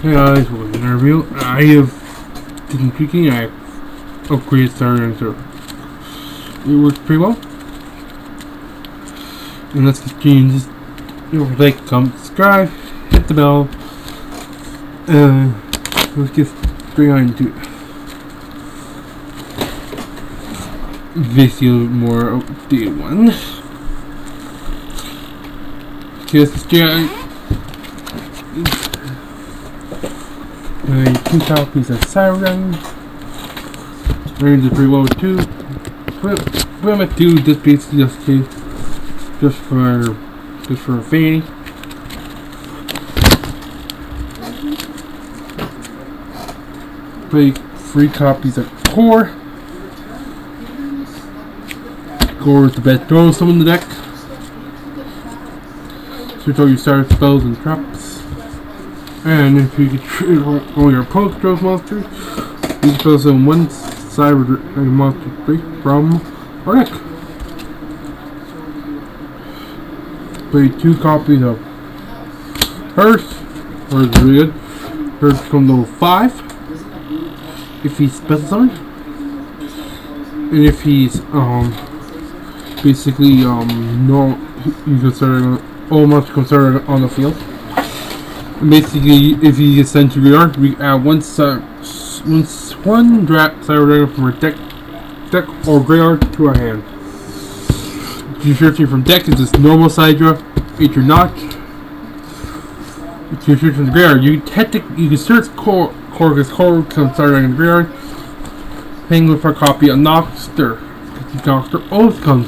Hey guys, welcome to the review. I have been tweaking. I upgraded Cyberdark, so it works pretty well. And let's continue. Just like, comment, subscribe, hit the bell, let's get straight on into it. Basically, more updated one. Just two copies of Cyberdark. Range is pretty well too. But I'm at two just basically just for fanny. Play 3 copies of Core. Core is the best throw summon in the deck. Switch all your starter spells and traps. And if you get all your opponent's controls monsters, you can spell summon 1 cyber monster 3 from our deck. Play 2 copies of Hearth. Hearth is really good. Hearth from level 5 if he's special summon. And if he's basically no, you can start all monsters can start on the field. And basically, if he gets sent to graveyard, we add one draft Cyberdark from our deck or graveyard to our hand. If you're searching from deck, it's just normal Sidra. If you're not, if you're searching from the graveyard, you can search Core because Core comes Cyberdark in the graveyard. Hang with our copy of Noxter. Noxter always comes.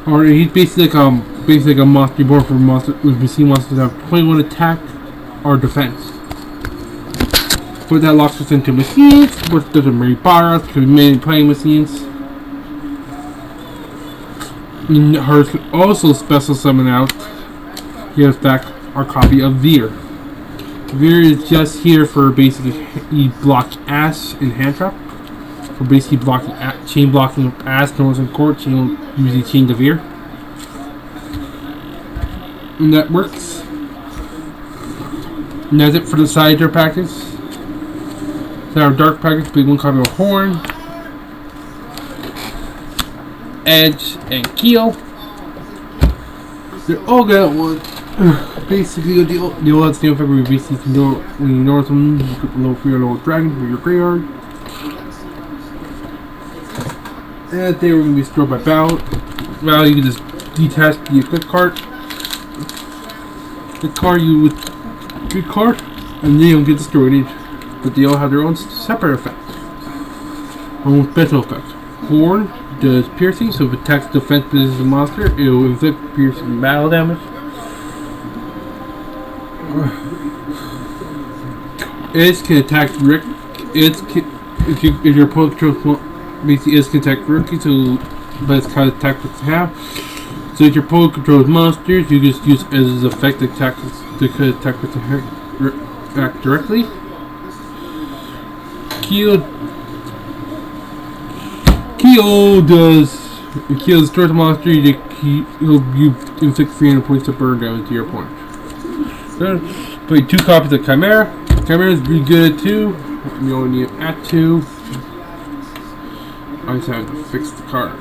Or he's basically like a monster board for monster with machine monsters that have 21 attack or defense. Put that locks us into machines, which doesn't really bother us because we mainly playing machines. And hers can also special summon out. Here's back our copy of Veer. Veer is just here for basically block ass and hand trap. For basically blocking chain blocking of ass, no one's in court, chain will usually chain to Veer. And that works. And that's it for the Cyberdark package. Cyberdark package, big 1 copy of Horn, Edge, and Keel. They're all good at once. Basically, the old outstanding February basically when you know them, you put the low for your little dragon for your graveyard. And they were going to be stored by battle. Well, you can just detach the equip card. The card you would good card, and they don't get destroyed. But they all have their own separate effect. Own special effect. Horn does piercing, so if it attacks defense as a monster, it will inflict piercing battle damage. It can attack Rick. If your opponent controls basically it can attack rookie, so but it's kind of attack what you have. So if your opponent controls monsters, you just use as his effect attack to attack with the act directly. Keel destroys the monster. You inflict 300 points of burn damage to your opponent. Then play 2 copies of Chimera. Chimera is pretty good at 2. You only need it at 2. I just have to fix the card.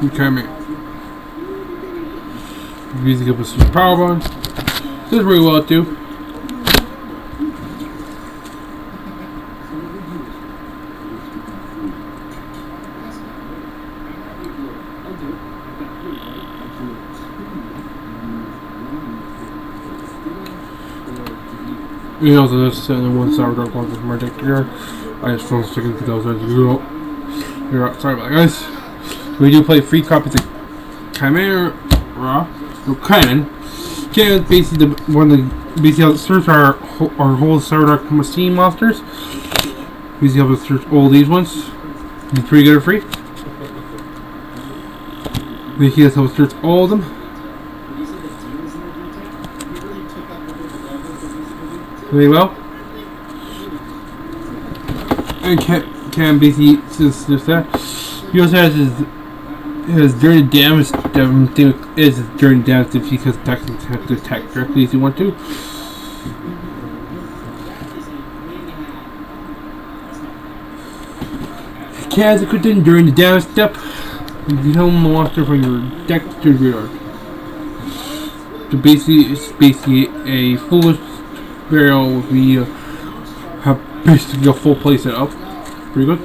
Okay, man. Music up with some power bonds. Does really well too. We also just sent in 1 Cyberdark monster from our deck here. I just froze chicken because I was ready to go. Sorry about that, guys. We do play 3 copies of Chimera. No, Cannon. Cannon is basically basically how to search our whole Cyberdark machine monsters. Basically how to search all these ones. It's pretty good for free. Basically that's how to search all of them. Very well. And can basically just that. He also has during damage. Is during damage if you can have to attack directly if you want to. Has equipped during the damage step. You become a monster from your deck to the graveyard. So basically, it's basically a foolish burial with me have basically a full play set up. Pretty good.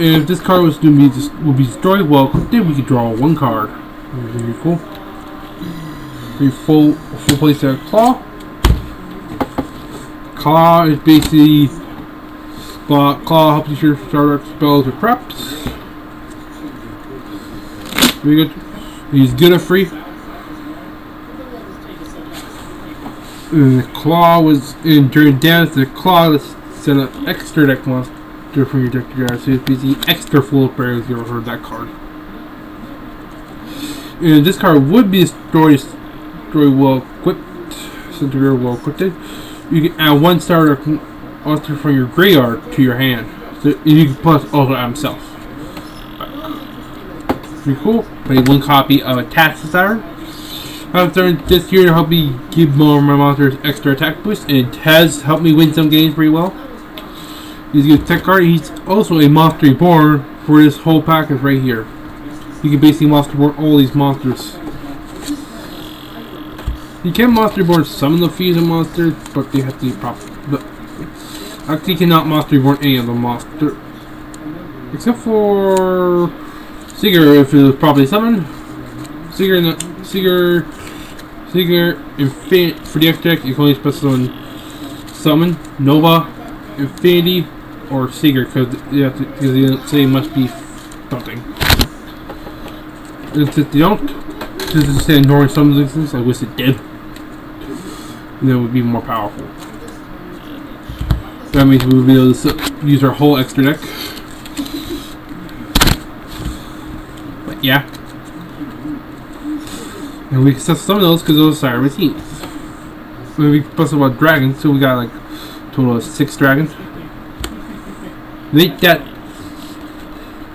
And if this card was to be will be destroyed, well, then we could draw one card. Very cool. A full play set of Claw. Claw is basically Claw helps you share cyberdark spells or traps. Very good. He's good at free. And the Claw was during damage. The Claw is send an extra deck monster from your deck to your so it's basically extra full players. You ever heard that card? And this card would be destroyed well equipped. Since you're well equipped, you can add one cyberdark monster from your graveyard to your hand. So you can plus also add himself. Pretty cool. Play one copy of Attack Siren. I've started this year to help me give more of my monsters extra attack boost, and it has helped me win some games pretty well. He's a good tech card. He's also a monster reborn for this whole package right here. You can basically monster reborn all these monsters. You can monster reborn some of the fusion monsters, but they have to be proper. But actually, you cannot monster reborn any of the monsters except for Seeger if it was properly summoned. Seeger, Infinite for the extra deck. You can only special summon Nova, Infinity, or Seeger because they say it must be something. And since they don't, since it's saying ignoring some existence, I wish it did. And then it would be more powerful. That means we would be able to use our whole extra deck. But yeah. And we can set some of those because those are machines. We plus about dragons, so we got like a total of 6 dragons. Make that.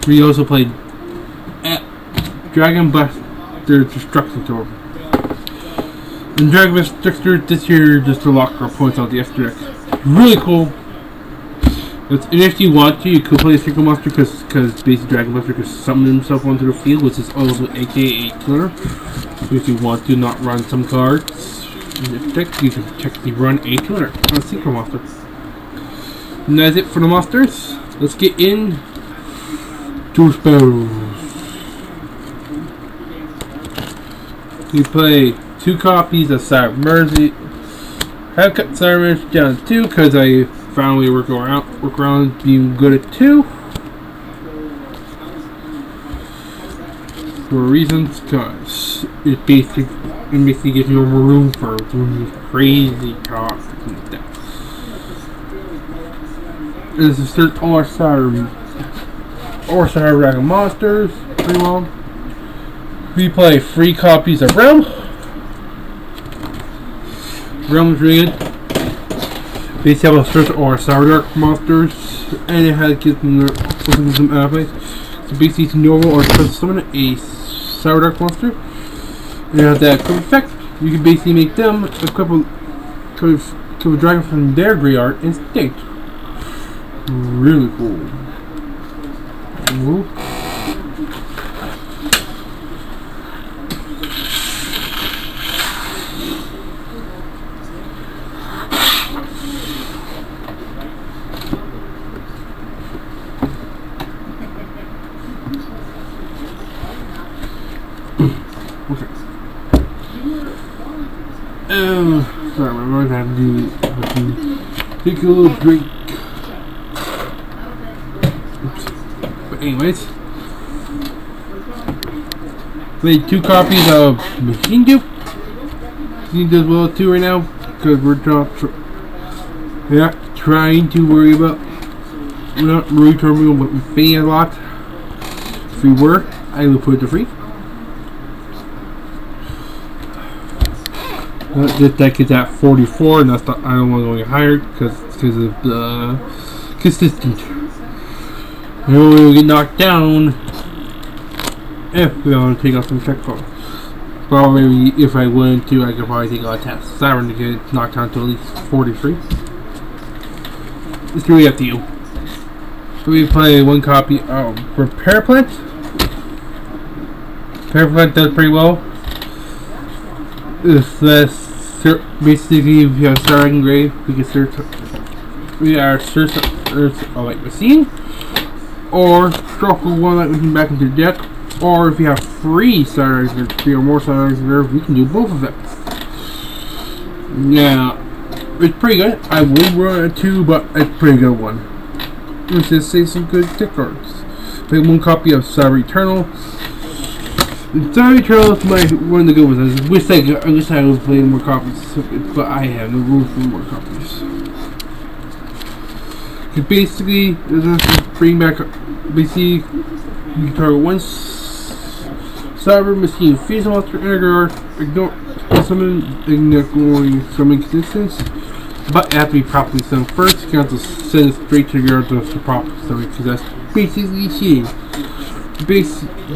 We also played Dragon Blaster Destruction Tour. And Dragon Blaster this year just to lock our points out the extra deck. Really cool. And if you want to, you could play a single monster because basically Dragon Blaster could summon himself onto the field, which is also aka a tuner. So if you want to not run some cards in this deck, you can technically run a tuner on a synchro monster. And that's it for the monsters. Let's get in to spells. You play 2 copies of Cyber Mercy. I cut Cyber Mercy down to 2 because I finally work around being good at 2. For reasons, because it basically gives you more room for doing these crazy cards and stuff. This is search all our Cyber Dragon monsters pretty well. We play 3 copies of Realm. Realm is really good. Basically, have a search all our cyberdark monsters, and it has gives them some place. So basically, it's normal or special summon a cyberdark monster. And it has that equip effect. You can basically make them equip a dragon from their graveyard instinct. Really cool. Ooh. Okay. Sorry, my mind had to take a little drink. Oops. But anyways, played 2 copies of Machine Dupe. Machine does well too right now because we're not trying to worry about. We're not really talking about Infinity a lot. If we were, I would put it to free. This deck is at 44, and I don't want to go any higher because it's because of the consistent. We will get knocked down if we want to take off some check cards. Probably, if I wanted to, I could probably take out a test. Siren to get knocked down to at least 43. It's really up to you. So we play one copy of Repair Plant. Repair Plant does pretty well. It's less. Basically, if you have Star Engraved, we can search. We are search a light machine, or shuffle one light machine back into the deck, or if you have 3 Star Engraved, 3 or more Star Engraved, we can do both of them. Now, it's pretty good. I would run it 2, but it's a pretty good one. Let's just say some good stick cards. Play one copy of Cyber Eternal. Cyber Eternal is one of the good ones. I wish I was playing more copies, but I have no room for more copies. Basically, bring back. Basically, you can target one Cyber Machine, Freeze Monster, Energar, ignore ignoring distance, but it has to be properly sent first. You have to send it straight to your to the proper summon, because that's basically cheating.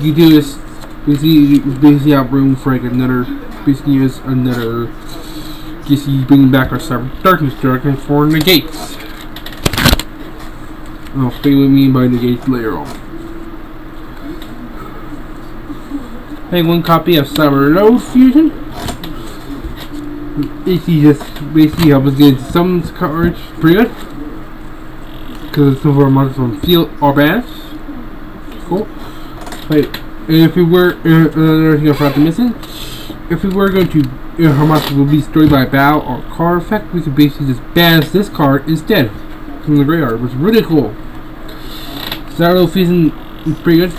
You do this. Basically have room for like another. Basically, use another. Basically, bringing back our Cyber Darkness Dragon for negates. I'll stay with me by negates later on. Hey, one copy of Cyber Load Fusion. Basically help us get some cards pretty good. Because some of our monsters on field are bad. Cool. Wait, if we were another thing I forgot to mention, if we were going to our monsters will be destroyed by a battle or card effect, we could basically just banish this card instead from the graveyard, which is really cool. Cyber Load Fusion is pretty good,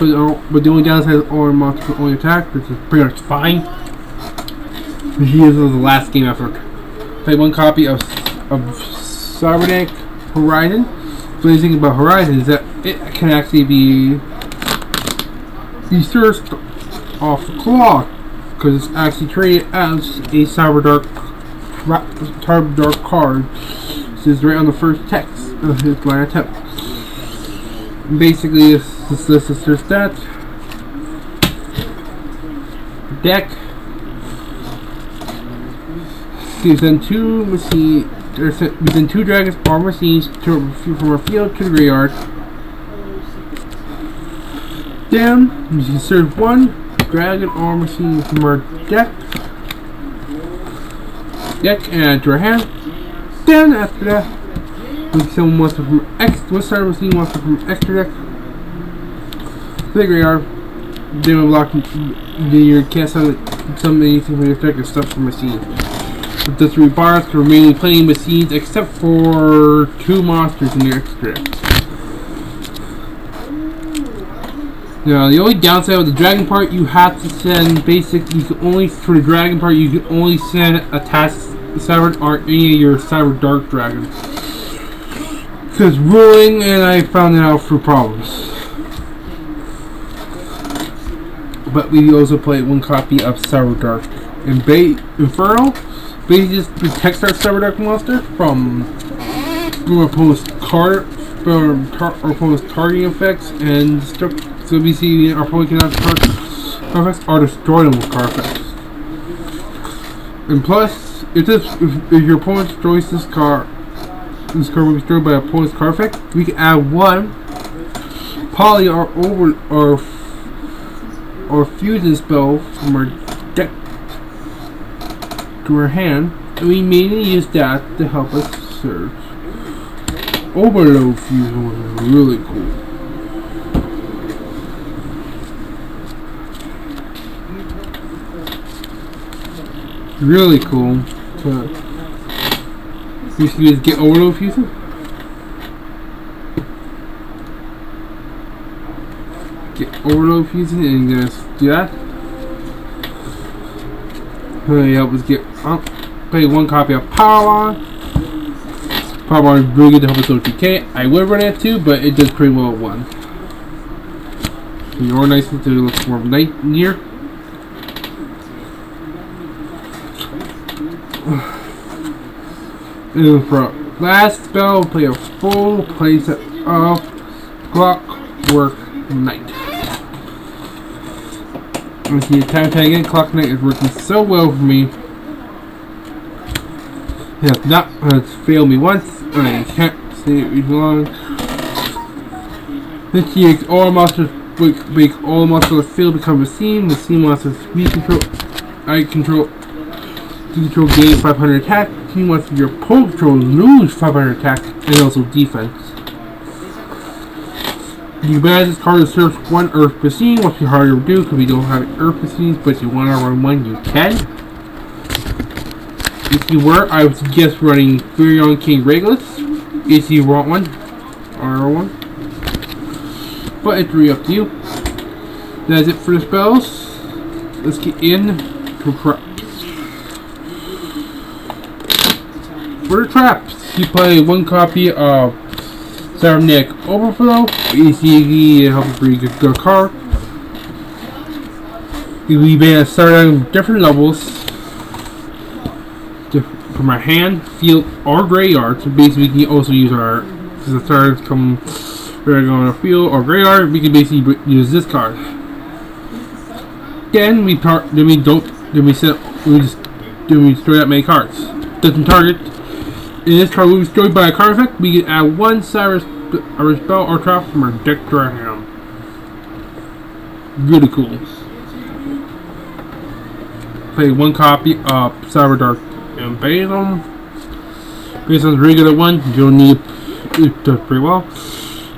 but the only downside is all our monsters can only attack, which is pretty much fine. He is the last game effort. Play one copy of cyberdark Horizon. So the thing about Horizon is that it can actually be searched off the clock, because it's actually traded as a cyberdark card. This is right on the first text of his line of text. Basically, this list is their stats. Deck. We send 2 machines. We send 2 dragons or machines from our field to the graveyard. Then we insert 1 dragon or machine from our deck and add to our hand. Then after that, we send one monster from one star machine monster from extra deck to the graveyard. Then we block. Then you can't summon anything from your deck except for machine. The 3 bars can remain playing machines except for 2 monsters in your extra deck. Now, the only downside of the dragon part, you have to send basically, for the dragon part, you can only send attached cyber or any of your cyber dark dragons. Because ruling, and I found it out through problems. But we also played one copy of Cyber Dark and Inferno. Basically just protects our Cyber Dark monster from opponent's targeting effects and stuff. So basically our opponent cannot target card effects or destroy them with card effects. And plus, if your opponent destroys this card will be destroyed by an opponent's card effect, we can add 1 poly or fusion spell from our deck to our hand, and we mainly use that to help us search. Overload Fusion was really cool. Really cool. You should just get Overload Fusion. Get Overload Fusion and just do that. Help us get play 1 copy of Power. Power is really good to help us with PK. I would run it too, but it does pretty well at 1. So you organize it to look more night near. Last spell, play a full playset of Clockwork Knight. And see, time again, Clock Knight is working so well for me. It has failed me once, and I can't stay it long. This year's all monsters break all monsters of the field become a scene. The scene monsters we control, I control. You control gain 500 attack. Team monsters your opponent control lose 500 attack and also defense. You banish this card to search one Earth Machine, which is harder to do because we don't have Earth Machines, but if you want to run one, you can. If you were, I would suggest running Furion King Regulus if you want one, or one. But it's really up to you. That's it for the spells. Let's get in to traps. For the traps, you play one copy of Cyberdark Overflow. Easy help for you get a card. You will be start on different levels from our hand, field, or graveyard. So basically, we can also use our since the stars come on our field or graveyard. We can basically use this card. Then we destroy that many cards. Doesn't target. In this card, will be destroyed by a card effect. We can add one cyber spell or trap from our deck to our hand. Really cool. Play one copy of cyberdark and Basil's a really good one. You'll need it does pretty well.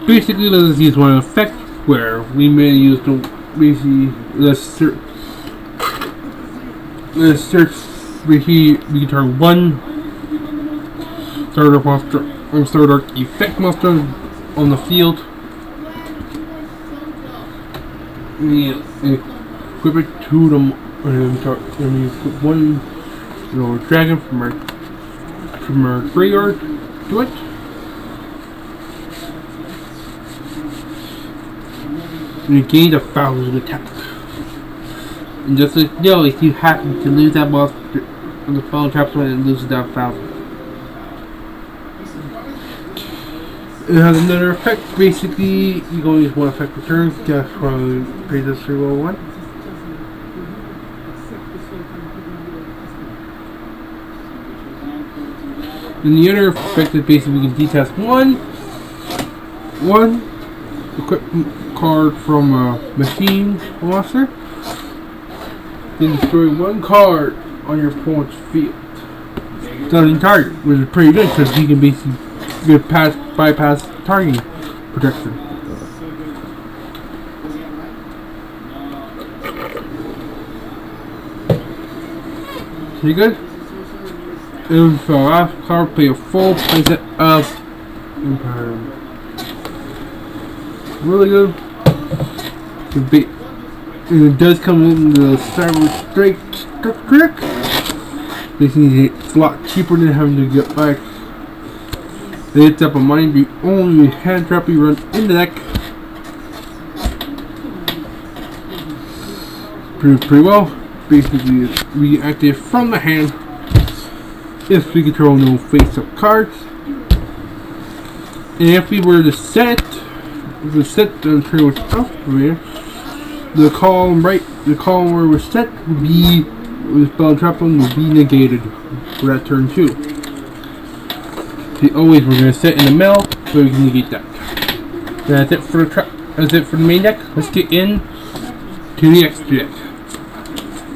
Basically, let's use one effect where we may use the basically let's search. We can target one Stardark monster or Stardark effect monster on the field. We equip it to them and we put one dragon from our graveyard to it. And it gains 1,000 attack. And just like you know, if you happen to lose that monster on the phone traps when it loses that 1,000. It has another effect. Basically, you can use one effect per turn. That's why we pay this 301. And the other effect is basically we can detach one equipment card from a machine monster. Then destroy one card on your opponent's field. Doesn't target, which is pretty good because you can basically bypass targeting protection. Pretty good. And for our last card, play a full playset of Empire. Really good. And it does come in the cyber strike trick. Basically, it's a lot cheaper than having to get back. It's up a money, the only hand trap you run in the deck. Pretty well. Basically, we activate from the hand. If we control no face-up cards. And if we were to set the pretty much out here, the column where we're set would be the spell trap one would be negated for that turn too. See, always we're gonna set in the middle so we can negate that. That's it for the trap. That's it for the main deck. Let's get in to the extra deck.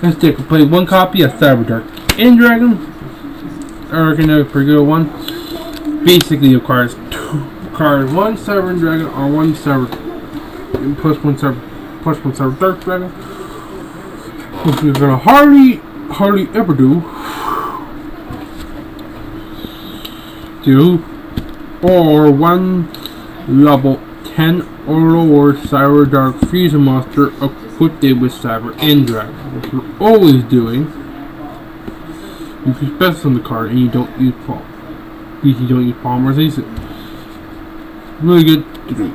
This deck will play one copy of Cyberdark and Dragon. Or another pretty good one. Basically requires one Cyber Dragon or one Cyber plus one Cyber Dark Dragon. Which we're gonna hardly ever do. Or one level 10 or lower Cyber Dark Fusion monster equipped with Cyber and Dragon, which we're always doing. You can specify on the card and you don't use palm. You don't use polymerization. Really good to do.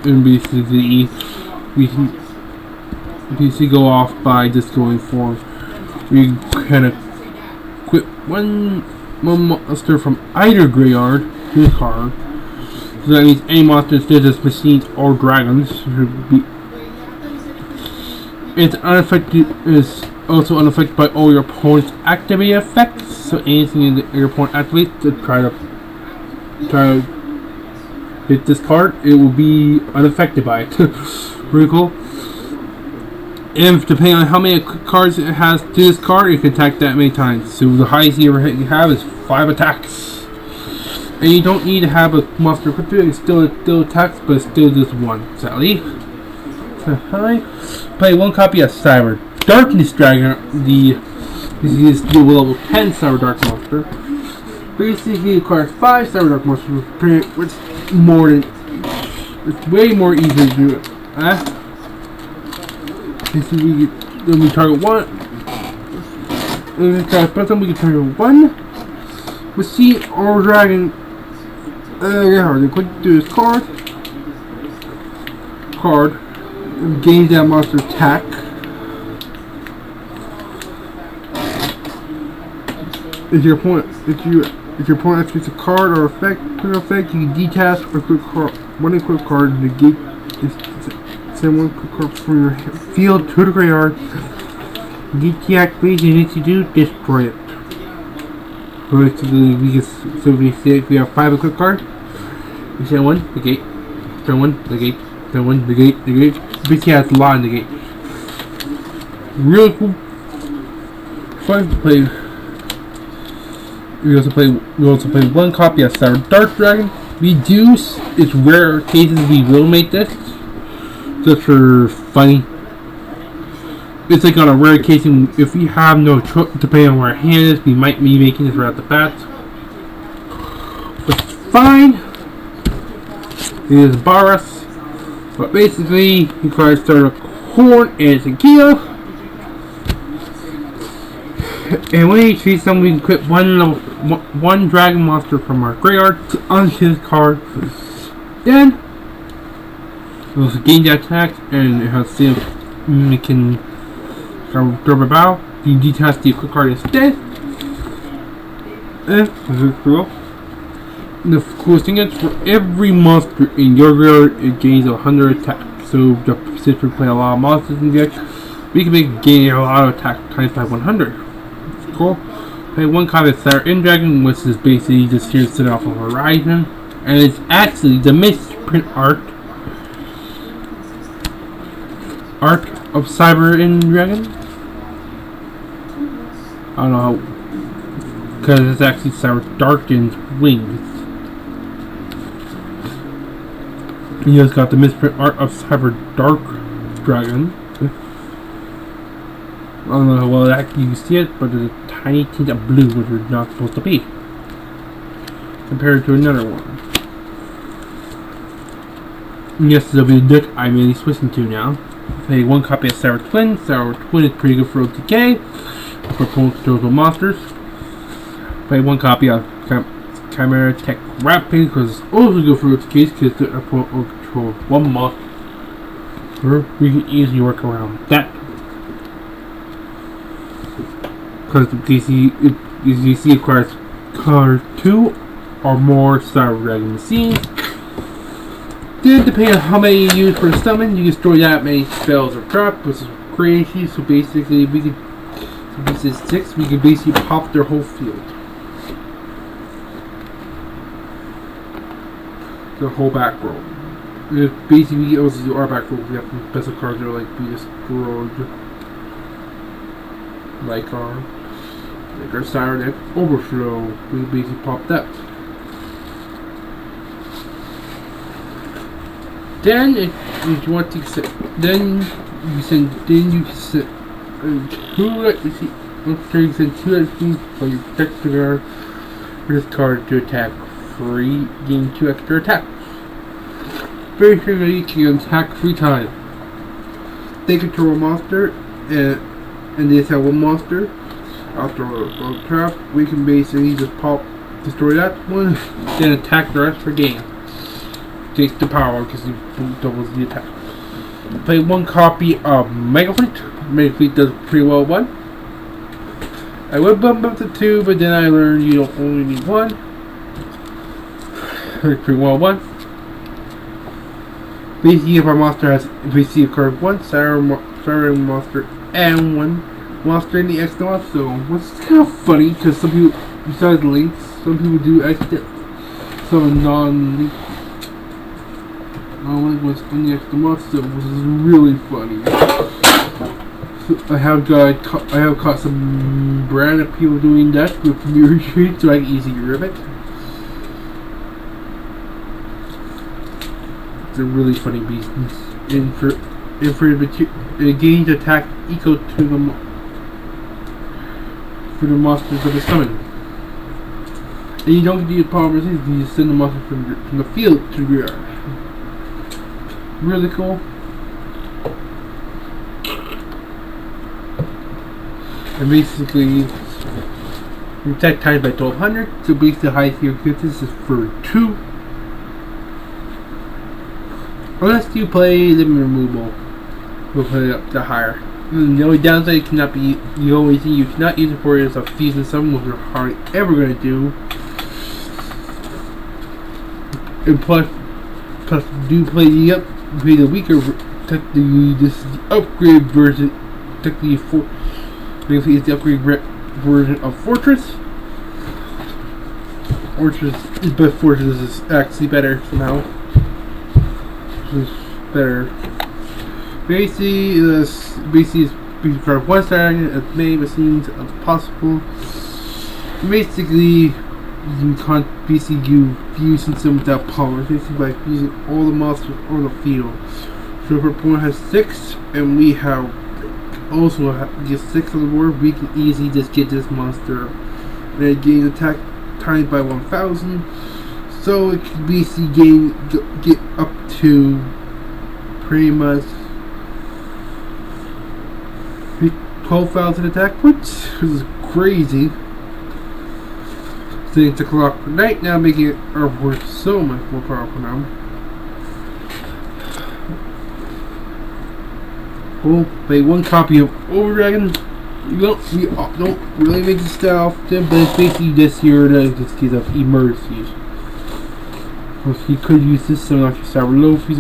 And basically we can basically go off by just going for we kind of quit one one monster from either graveyard to the card. So that means any monster instead of machines or dragons should be. It's unaffected. Is also unaffected by all your opponent's activated effects. So anything that your opponent activates to try to hit this card, it will be unaffected by it. Pretty cool. And depending on how many cards it has to this card, it can attack that many times. So the highest you ever have is 5 attacks. And you don't need to have a monster equipped to it. It still attacks, but it still does 1. Sally. Play 1 copy of Cyber Darkness Dragon. This is the level 10 Cyber Dark monster. Basically, it requires 5 Cyber Dark monsters, which is more than. It's way more easy to do it. Basically, then we target 1. And we can target 1 machine or dragon. Then click to this card. Gain that monster attack. If your opponent activates a card or effect, you can detach or equip one equipped card and negate. Send 1 equipped card from your field to the graveyard. Deactivate, and if you do, destroy it. So we have 5 equipped cards. We send 1, negate. Turn 1, negate. Turn 1, negate. Basically has a lot in the gate. Really cool. Fun to play. We also play 1 copy of Cyber Dark Dragon. It's rare cases we will make this. Just for funny. It's like on a rare case, if we have no choice, depending on where our hand is, we might be making this right off the bat. But it's fine. It is Boris. But basically, you can start a horn and it's a gear. And when you treat someone, we can equip one dragon monster from our graveyard onto this card. Then, it will gain the attack, and it has save. We can throw a bow. You can detach the equip card instead. And this is cool. The coolest thing is, for every monster in your graveyard, it gains 100 attack. So, since we play a lot of monsters in the deck, we can gain a lot of attack times by 100. Cool. Play 1 copy of Cyber Dragon, which is basically just here sitting off of Horizon, and it's actually the misprint art of Cyber Dragon. I don't know how, because it's actually Cyber Dragon's wings. You just got the misprint art of Cyber Dark Dragon. I don't know how well you can see it, but there's a tiny tint of blue, which is not supposed to be, compared to another one. And yes, there'll be the deck I'm mainly switching to now. Play 1 copy of Sour Twin. Sour Twin is pretty good for OTK, for control monsters. Play 1 copy of Chimera Tech Rampage, because it's also good for OTKs, because the opponent will control 1 monster. We can easily work around that. Because the DC acquires card 2 or more Cyber Dragon machines. Then, depending on how many you use for the summon, you can store that many spells or traps, which is crazy. So basically, we could, so this is 6, we can basically pop their whole field. The whole back row. Basically, we also do our back row. We have some special cards that are like be destroyed. Like our Cyber Deck Overflow. We basically pop that. Then, if you want to set, then you can send 2 XP for your deck to for this card to attack free, gain 2 extra attack. Basically, you can attack 3 times. They control a monster, and they have 1 monster. After a trap, we can basically just destroy that one, then attack the rest for gain. Takes the power because it doubles the attack. Play 1 copy of Mega Fleet. Mega Fleet does pretty well 1. I would bump up to 2, but then I learned you don't only need 1. Pretty well 1. Basically, if our monster has basically a card 1, Siren monster, and 1 monster in the X mod, so which is kind of funny because some people, besides links, some people do extra some non-link ones in the X mod, so which is really funny. So I have caught some brand of people doing that with mirror trade, so I can easily rip it. It's a really funny beast. And for the gains attack equal to the monsters of the summon. And you don't do the power resist, you just send the monster from the field to the rear. Really cool. And basically, your attack times by 1200, so basically the highest you get this is for 2. Unless you play limit removal, we'll put it up to higher. And the only downside it cannot be, the only thing you cannot use it for is a fusion summon, which you're hardly ever going to do. And plus do play the weaker, technically this is the upgrade version, technically basically it's the upgrade version of Fortress. But Fortress is actually better somehow. Which is better. Basically is card 1 star as many machines as possible. Basically, you can't basically using some without power. Basically, by using all the monsters on the field. So if our opponent has 6, and we have also get 6 on the board, we can easily just get this monster and then gain attack times by 1000. So it can basically get up to pretty much 12,000 attack points, which is crazy. So it's o'clock per night now, making it our board so much more powerful now. We'll play 1 copy of Overdragon. We don't really make this that often, but it's basically this year that just case of emergencies. You could use this so not just our low fees.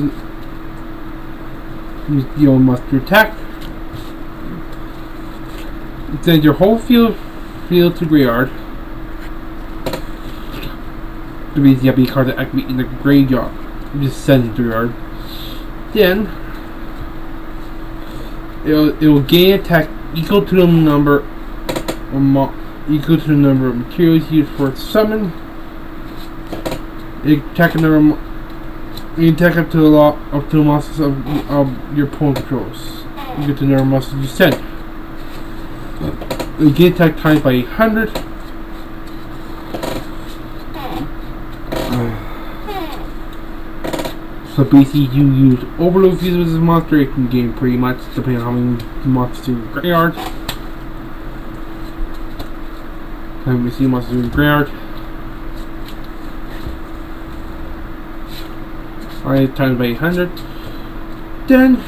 Use the old monster attack. Send your whole field to graveyard. To be the be card that activate in the graveyard. You just send it to graveyard. Then it will gain attack equal to the number of materials used for its summon. Attack up to the monsters of your opponent controls. You get the number of monsters you send. You get attack times by 100. So basically, you use overload fees with this monster. It can gain pretty much depending on how many monsters in the graveyard. And we see monsters in the graveyard. Alright, times by 800. Then,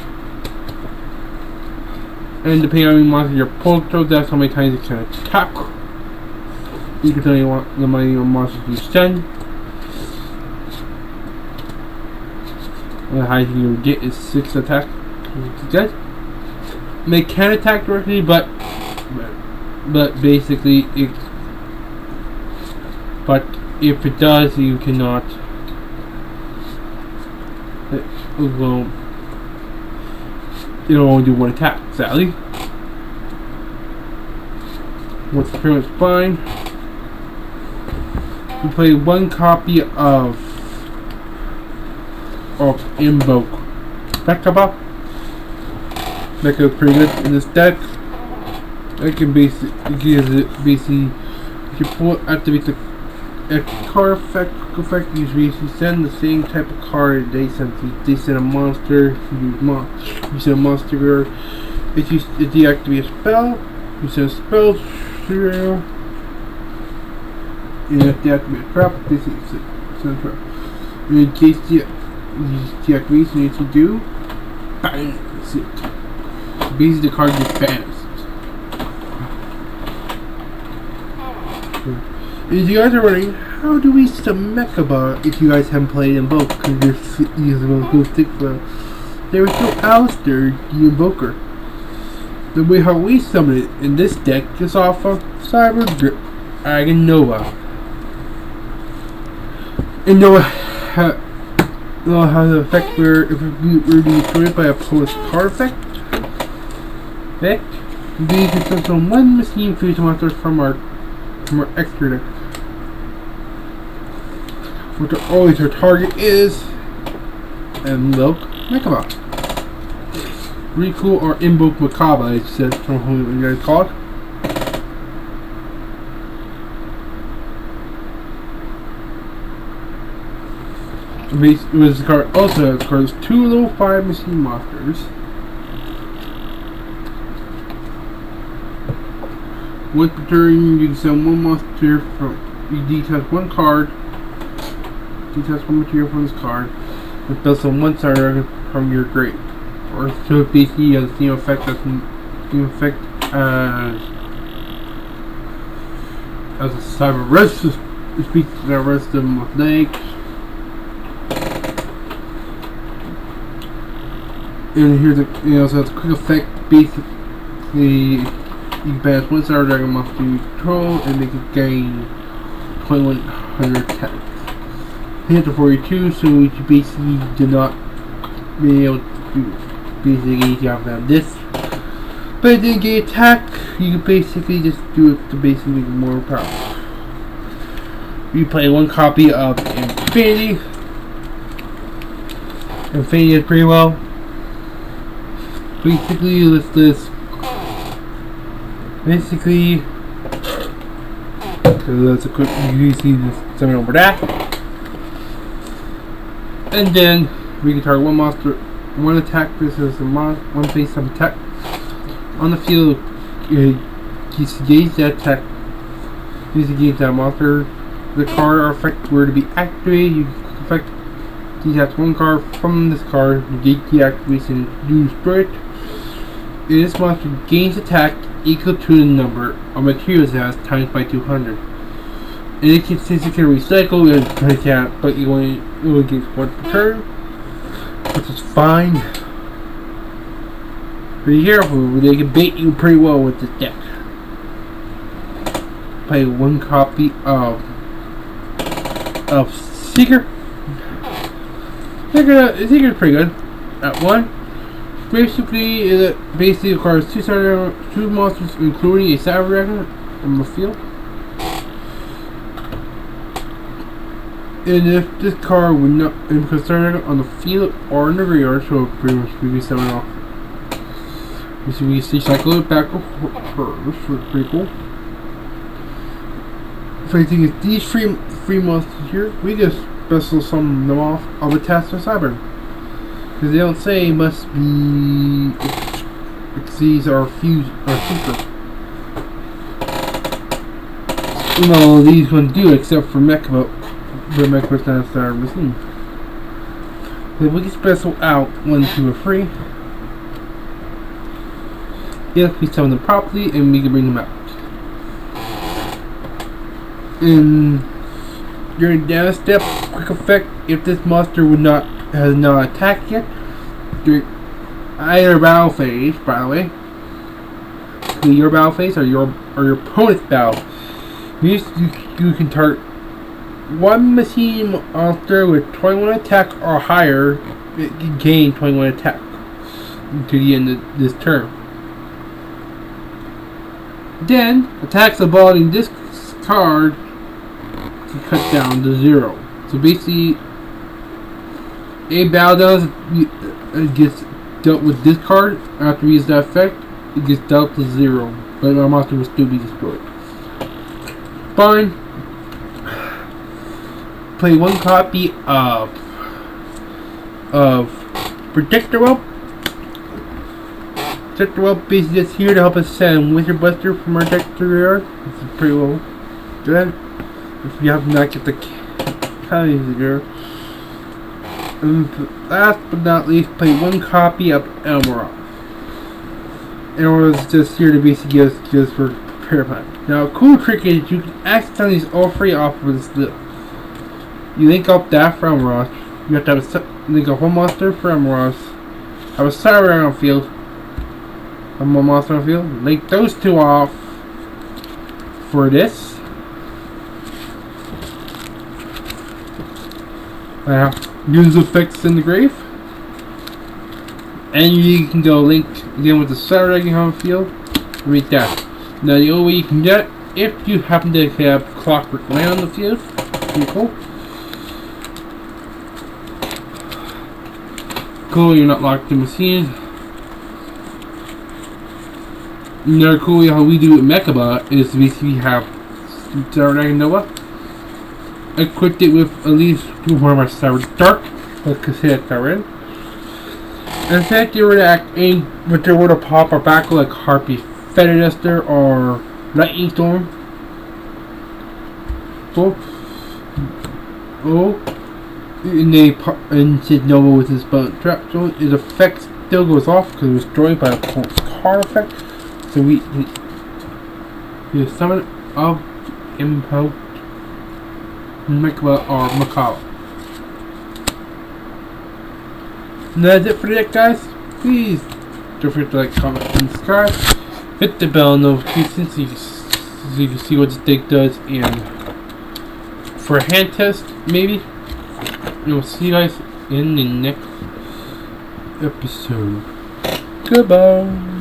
and depending on how many monsters your opponent throws, that's how many times it can attack. You can tell you what the many monsters you send. And the highest you get is 6 attack. Good. They can attack directly, but basically but if it does, you cannot. It'll only do 1 attack, sadly. What's pretty much fine. We play 1 copy of Invoke Mechaba. That goes pretty good in this deck. It can basically if you pull activate the card effect, you basically send the same type of card they send. They send a monster, you send a monster card. If you deactivate a spell, you send a spell through. And if they activate a trap, they send a trap. And in case the deactivation needs to do, bang, that's it. Basically the card just vanishes. If you guys are wondering, how do we summon Mechabot if you guys haven't played Invoke because you're using a cool stick for there is no Alistair, the Invoker. The way how we summon it in this deck is off of cyberdark and Nova. And Nova has an effect where if we were destroyed by a opponent's card effect, we can summon one machine fusion monsters from our extra deck. Which always our target is Invoke Mechabot. Really cool, or Invoke Macabre, it says from who you guys call it. It was the card also has 2 level 5 machine monsters. Once per turn, you can summon one monster from you detach one card. Detach one material from this card. It does some one starter from your grave. Or so basically has the same effect as a cyber resist, which speaks to the rest of them legs. And here's so it's a quick effect. Basically, you can pass one star dragon monster you control and make it gain 2100 attack. Hit to 42, so you basically do not be able to basically jump down this. But if you get attack, you can basically just do it to basically make it more powerful. You play one copy of Infinity. Infinity is pretty well. Basically, basically, so that's a quick, you see this summon over that. And then we can target one monster, one attack versus one face of attack. On the field, you engage that attack, you engage that monster. The card or effect were to be activated, you effect detach one card from this card, negate the activation, you destroy it. And this monster gains attack equal to the number of materials it has times by 200. And it can, since it can recycle, it can't, but you only get one per turn, which is fine. Be careful, they can bait you pretty well with this deck. Play one copy of Seeker. Seeker's pretty good. At 1. Basically, it requires 2 monsters, including a cyber dragon on the field. And if this card would not be concerned on the field or in the graveyard, so pretty much we can summon off. We see cycle it back of hers, which is pretty cool. So I think it's these three monsters here, we just special summon them off of the task of cyber. Because they don't say must be exceeds or fuse or super. No, these ones do except for Mechabot. But Mechabot's not a starter machine. But we can special out 1, 2, or 3. If we summon them properly and we can bring them out. And during damage step, quick effect, if this monster has not attacked yet, during either battle phase, by the way, your battle phase or your opponent's battle, you can target one machine monster with 21 attack or higher. It can gain 21 attack to the end of this turn. Then attacks involving this card can cut down to 0. So basically, a battle does gets dealt with this card after we use that effect. It gets dealt to 0, but our monster will still be destroyed. Fine. Play one copy of Protector Whelp. Protector Whelp basically is here to help us send Wizard Buster from our deck to the yard. This is pretty well good. If you have not get the counties here. And last but not least, play one copy of Elmora. Elmora is just here to basically give us just for repair pack. Now, a cool trick is you can accidentally use all three off of this list. You link up that from Ross. You have to have a link up one monster from Ross. Have a cyberdark field. And one monster field. Link those two off for this. Use effects in the grave. And you can go link again with the cyberdark field. Read that. Now the only way you can get it, if you happen to have clockwork land on the field, pretty cool. Cool, you're not locked in machine. Another cool way how we do it with Mechabot is we have cyberdark Nova. Equipped it with at least two more of our cyberdark, like cassette are in. And if they were to act in, but they were to pop or back like Harpy, Feather Duster, or Lightning Storm. And they pop and said Nova with his bone trap zone. His effect still goes off because it was destroyed by a card effect. So we summon of Impo Mikla or Macau. And that's it for the deck, guys. Please don't forget to like, comment, and subscribe. Hit the bell notification so you can see what the deck does. And for a hand test, maybe. And we'll see you guys in the next episode. Goodbye.